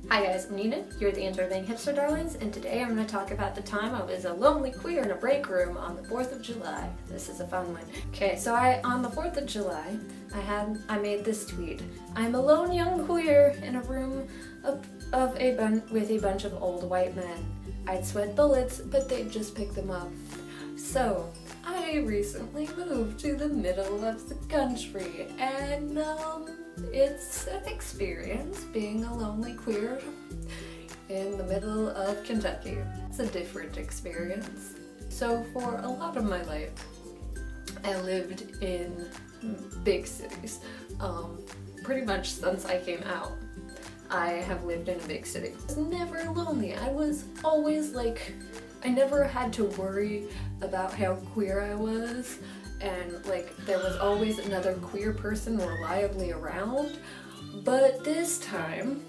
Hi guys, I'm Nina, you're the Intervening Hipster Darlings, and today I'm going to talk about the time I was a lonely queer in a break room on the 4th of July. This is a fun one. Okay, so on the 4th of July, I made this tweet. I'm a lone young queer in a room with a bunch of old white men. I'd sweat bullets, but they'd just pick them up. So, I recently moved to the middle of the country, and it's an experience being a lonely queer in the middle of Kentucky. It's a different experience. So for a lot of my life, I lived in big cities. Pretty much since I came out, I have lived in a big city. I was never lonely. I was always like, I never had to worry about how queer I was, and like there was always another queer person reliably around. But this time,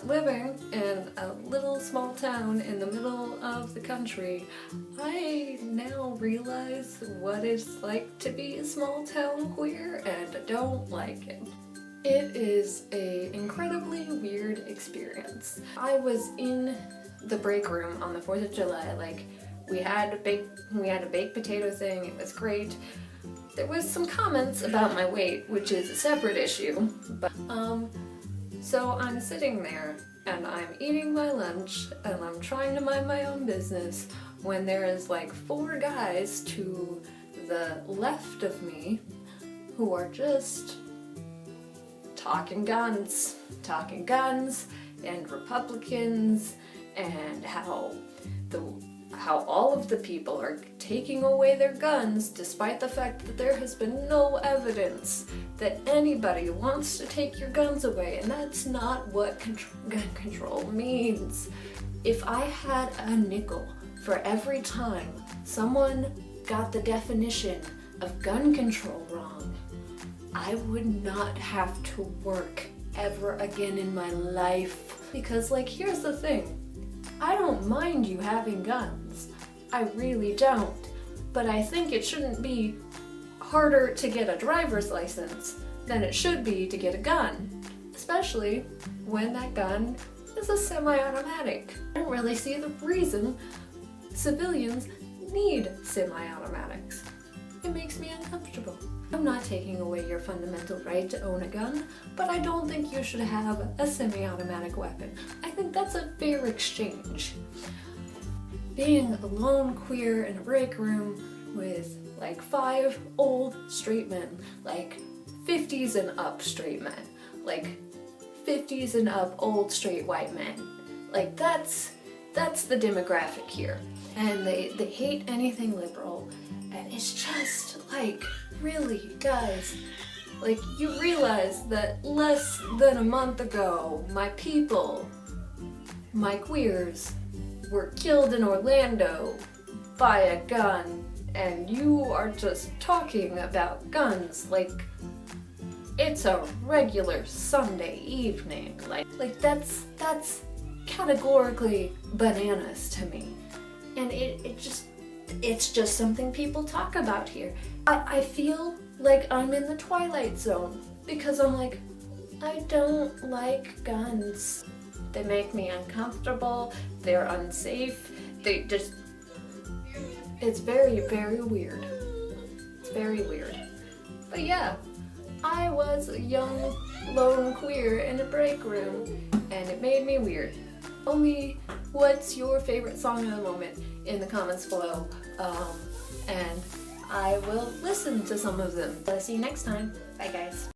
living in a little small town in the middle of the country, I now realize what it's like to be a small town queer, and I don't like it. It is an incredibly weird experience. I was in the break room on the 4th of July, like we had a baked potato thing, it was great. There was some comments about my weight, which is a separate issue, but so I'm sitting there and I'm eating my lunch and I'm trying to mind my own business when there is like 4 guys to the left of me who are just talking guns and Republicans and how all of the people are taking away their guns despite the fact that there has been no evidence that anybody wants to take your guns away, and that's not what gun control means. If I had a nickel for every time someone got the definition of gun control wrong, I would not have to work ever again in my life. Because like, here's the thing. I don't mind you having guns. I really don't. But I think it shouldn't be harder to get a driver's license than it should be to get a gun. Especially when that gun is a semi-automatic. I don't really see the reason civilians need semi-automatics. It makes me uncomfortable. I'm not taking away your fundamental right to own a gun, but I don't think you should have a semi-automatic weapon. I think that's a fair exchange. Being a lone queer in a break room with like 5 old straight men, like 50s and up straight men, like 50s and up old straight white men, like that's the demographic here. And they hate anything liberal, and it's just like, really, guys, like, you realize that less than a month ago, my people, my queers, were killed in Orlando by a gun, and you are just talking about guns like it's a regular Sunday evening. Like that's categorically bananas to me. And it's just something people talk about here. I feel like I'm in the Twilight Zone because I'm like, I don't like guns. They make me uncomfortable, they're unsafe, it's very, very weird. It's very weird. But yeah, I was a young, lone queer in a break room, and it made me weird. Tell me what's your favorite song of the moment in the comments below, and I will listen to some of them. See you next time. Bye guys.